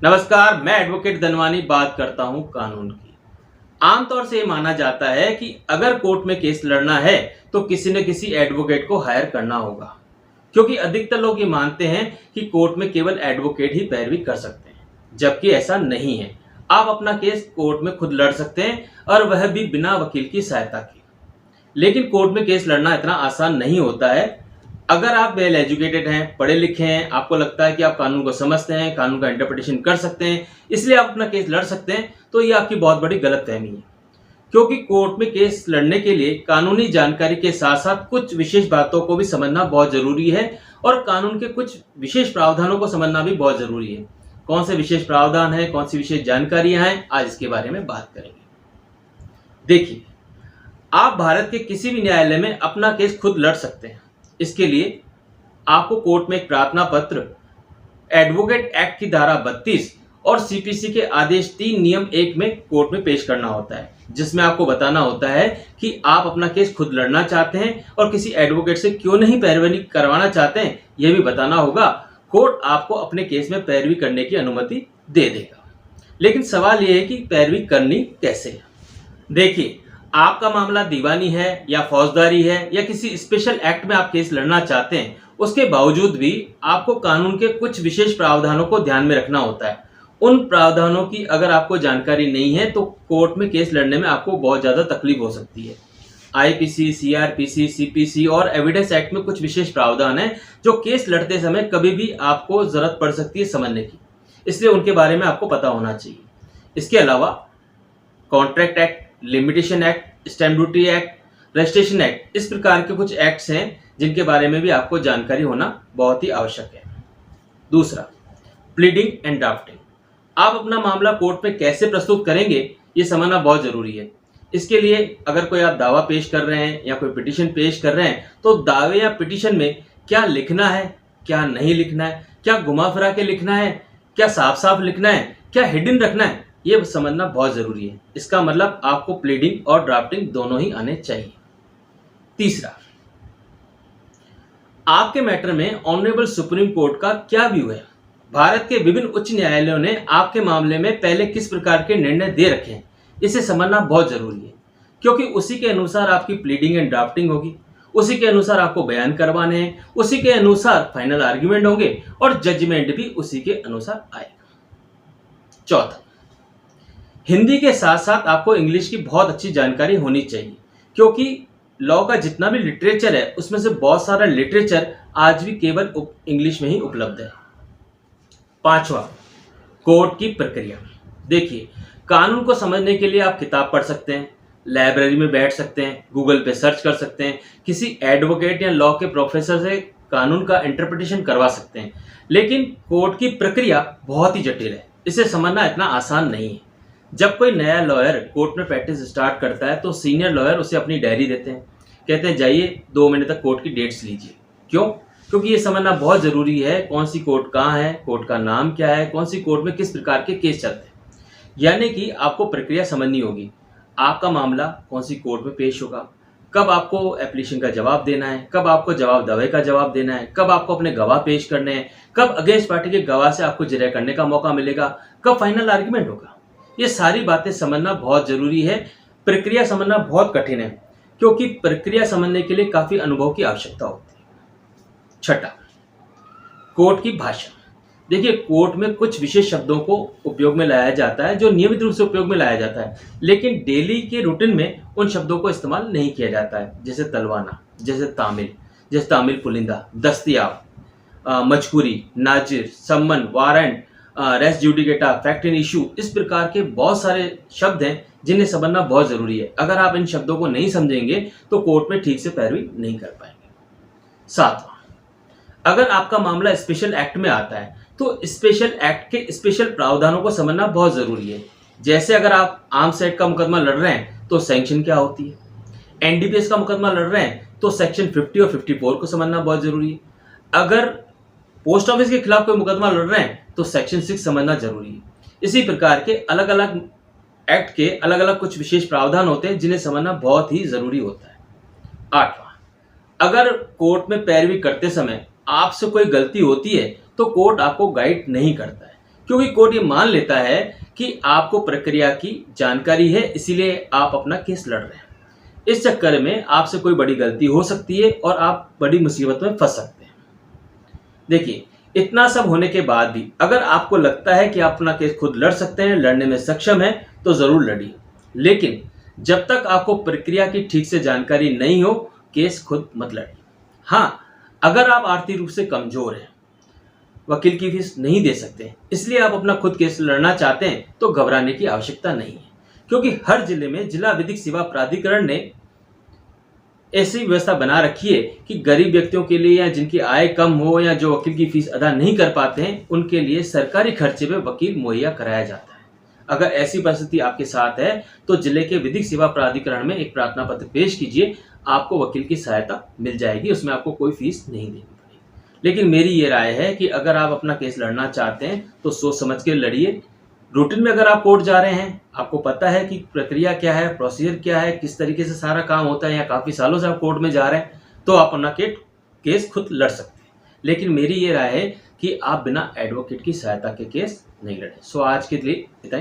नमस्कार, मैं एडवोकेट धनवानी बात करता हूं कानून की। आमतौर से ये माना जाता है कि अगर कोर्ट में केस लड़ना है तो किसी न किसी एडवोकेट को हायर करना होगा, क्योंकि अधिकतर लोग ये मानते हैं कि कोर्ट में केवल एडवोकेट ही पैरवी कर सकते हैं, जबकि ऐसा नहीं है। आप अपना केस कोर्ट में खुद लड़ सकते हैं और वह भी बिना वकील की सहायता के। लेकिन कोर्ट में केस लड़ना इतना आसान नहीं होता है। अगर आप वेल एजुकेटेड हैं, पढ़े लिखे हैं, आपको लगता है कि आप कानून को समझते हैं, कानून का इंटरप्रिटेशन कर सकते हैं, इसलिए आप अपना केस लड़ सकते हैं, तो ये आपकी बहुत बड़ी गलतफहमी है। क्योंकि कोर्ट में केस लड़ने के लिए कानूनी जानकारी के साथ साथ कुछ विशेष बातों को भी समझना बहुत जरूरी है और कानून के कुछ विशेष प्रावधानों को समझना भी बहुत जरूरी है। कौन से विशेष प्रावधान है, कौन सी विशेष जानकारियां हैं, आज इसके बारे में बात करेंगे। देखिए, आप भारत के किसी भी न्यायालय में अपना केस खुद लड़ सकते हैं। इसके लिए आपको कोर्ट में एक प्रार्थना पत्र, एडवोकेट एक्ट की धारा 32 और सीपीसी के आदेश 3 नियम 1 में कोर्ट में पेश करना होता है, जिसमें आपको बताना होता है कि आप अपना केस खुद लड़ना चाहते हैं और किसी एडवोकेट से क्यों नहीं पैरवी करवाना चाहते हैं, यह भी बताना होगा। कोर्ट आपको अपने केस में पैरवी करने की अनुमति दे देगा। लेकिन सवाल यह है कि पैरवी करनी कैसे है। देखिए, आपका मामला दीवानी है या फौजदारी है या किसी स्पेशल एक्ट में आप केस लड़ना चाहते हैं, उसके बावजूद भी आपको कानून के कुछ विशेष प्रावधानों को ध्यान में रखना होता है। उन प्रावधानों की अगर आपको जानकारी नहीं है तो कोर्ट में केस लड़ने में आपको बहुत ज़्यादा तकलीफ हो सकती है। आईपीसी, सीआरपीसी, सीपीसी और एविडेंस एक्ट में कुछ विशेष प्रावधान हैं जो केस लड़ते समय कभी भी आपको जरूरत पड़ सकती है समझने की, इसलिए उनके बारे में आपको पता होना चाहिए। इसके अलावा contract act, limitation act, stamp duty act, registration act, इस प्रकार के कुछ एक्ट्स हैं जिनके बारे में भी आपको जानकारी होना बहुत ही आवश्यक है। दूसरा, प्लीडिंग एंड ड्राफ्टिंग। आप अपना मामला कोर्ट में कैसे प्रस्तुत करेंगे, ये समझना बहुत जरूरी है। इसके लिए अगर कोई आप दावा पेश कर रहे हैं या कोई पिटीशन पेश कर रहे हैं, तो दावे या पिटीशन में क्या लिखना है, क्या नहीं लिखना है, क्या घुमा फिरा के लिखना है, क्या साफ साफ लिखना है, क्या हिडन रखना है, ये समझना बहुत जरूरी है। इसका मतलब आपको प्लीडिंग और ड्राफ्टिंग दोनों ही आने चाहिए। तीसरा, आपके मैटर में ऑनरेबल सुप्रीम कोर्ट का क्या व्यू है। भारत के विभिन्न उच्च न्यायालयों ने आपके मामले में पहले किस प्रकार के निर्णय दे रखे हैं, इसे समझना बहुत जरूरी है, क्योंकि उसी के अनुसार आपकी प्लीडिंग एंड ड्राफ्टिंग होगी, उसी के अनुसार आपको बयान करवाने हैं, उसी के अनुसार फाइनल आर्ग्यूमेंट होंगे और जजमेंट भी उसी के अनुसार आएगा। चौथा, हिंदी के साथ साथ आपको इंग्लिश की बहुत अच्छी जानकारी होनी चाहिए, क्योंकि लॉ का जितना भी लिटरेचर है उसमें से बहुत सारा लिटरेचर आज भी केवल इंग्लिश में ही उपलब्ध है। पांचवा, कोर्ट की प्रक्रिया। देखिए, कानून को समझने के लिए आप किताब पढ़ सकते हैं, लाइब्रेरी में बैठ सकते हैं, गूगल पे सर्च कर सकते हैं, किसी एडवोकेट या लॉ के प्रोफेसर से कानून का इंटरप्रिटेशन करवा सकते हैं। लेकिन कोर्ट की प्रक्रिया बहुत ही जटिल है, इसे समझना इतना आसान नहीं है। जब कोई नया लॉयर कोर्ट में प्रैक्टिस स्टार्ट करता है तो सीनियर लॉयर उसे अपनी डायरी देते हैं, कहते हैं जाइए 2 महीने तक कोर्ट की डेट्स लीजिए। क्यों? क्योंकि ये समझना बहुत ज़रूरी है कौन सी कोर्ट कहाँ है, कोर्ट का नाम क्या है, कौन सी कोर्ट में किस प्रकार के केस चलते हैं। यानी कि आपको प्रक्रिया समझनी होगी। आपका मामला कौन सी कोर्ट में पेश होगा, कब आपको एप्लीकेशन का जवाब देना है, कब आपको जवाब दावे का जवाब देना है, कब आपको अपने गवाह पेश करने हैं, कब अगेंस्ट पार्टी के गवाह से आपको जिरह करने का मौका मिलेगा, कब फाइनल आर्ग्यूमेंट होगा। ये सारी बातें समझना बहुत जरूरी है। प्रक्रिया समझना बहुत कठिन है, क्योंकि प्रक्रिया समझने के लिए काफी अनुभव की आवश्यकता होती है। छठा, कोर्ट की भाषा। देखिए, कोर्ट में कुछ विशेष शब्दों को उपयोग में लाया जाता है जो नियमित रूप से उपयोग में लाया जाता है, लेकिन डेली के रूटीन में उन शब्दों को इस्तेमाल नहीं किया जाता है, जैसे तलवाना, जैसे तामिल पुलिंदा, दस्तयाब, मजकूरी, नाजिर, summons, warrant, res judicata, fact in issue, इस प्रकार के बहुत सारे शब्द हैं जिन्हें समझना बहुत जरूरी है। अगर आप इन शब्दों को नहीं समझेंगे तो कोर्ट में ठीक से पैरवी नहीं कर पाएंगे। सातवां, अगर आपका मामला स्पेशल एक्ट में आता है तो स्पेशल एक्ट के स्पेशल प्रावधानों को समझना बहुत जरूरी है। जैसे अगर आप आर्म्स एक्ट का मुकदमा लड़ रहे हैं तो सैंक्शन क्या होती है, एनडीपीएस का मुकदमा लड़ रहे हैं तो सेक्शन 50 और 54 को समझना बहुत जरूरी है। अगर पोस्ट ऑफिस के खिलाफ कोई मुकदमा लड़ रहे हैं तो सेक्शन 6 समझना जरूरी है। इसी प्रकार के अलग अलग एक्ट के अलग अलग कुछ विशेष प्रावधान होते हैं जिन्हें समझना बहुत ही जरूरी होता है। आठवां, अगर कोर्ट में पैरवी करते समय आपसे कोई गलती होती है तो कोर्ट आपको गाइड नहीं करता है, क्योंकि कोर्ट ये मान लेता है कि आपको प्रक्रिया की जानकारी है, इसीलिए आप अपना केस लड़ रहे हैं। इस चक्कर में आपसे कोई बड़ी गलती हो सकती है और आप बड़ी मुसीबत में फंस सकते हैं। देखिए, इतना सब होने के बाद भी अगर आपको लगता है कि आप अपना केस खुद लड़ सकते हैं, लड़ने में सक्षम हैं, तो ज़रूर लड़िए। लेकिन जब तक आपको प्रक्रिया की ठीक से जानकारी नहीं हो, केस खुद मत लड़िए। हाँ, अगर आप आर्थिक रूप से कमज़ोर हैं, वकील की फीस नहीं दे सकते, इसलिए आप अपना खुद केस लड़ना चाहते हैं, तो घबराने की आवश्यकता नहीं है। क्योंकि हर जिले में जिला विधिक सेवा प्राधिकरण ने ऐसी व्यवस्था बना रखी है कि गरीब व्यक्तियों के लिए या जिनकी आय कम हो या जो वकील की फीस अदा नहीं कर पाते हैं, उनके लिए सरकारी खर्चे में वकील मुहैया कराया जाता है। अगर ऐसी परिस्थिति आपके साथ है तो जिले के विधिक सेवा प्राधिकरण में एक प्रार्थना पत्र पेश कीजिए, आपको वकील की सहायता मिल जाएगी, उसमें आपको कोई फीस नहीं देनी पड़ेगी। लेकिन मेरी ये राय है कि अगर आप अपना केस लड़ना चाहते हैं तो सोच समझ के लड़िए। रूटीन में अगर आप कोर्ट जा रहे हैं, आपको पता है कि प्रक्रिया क्या है, प्रोसीजर क्या है, किस तरीके से सारा काम होता है, या काफ़ी सालों से आप कोर्ट में जा रहे हैं, तो आप अपना केस खुद लड़ सकते हैं। लेकिन मेरी ये राय है कि आप बिना एडवोकेट की सहायता के केस नहीं लड़ें। सो आज के लिए इतना ही।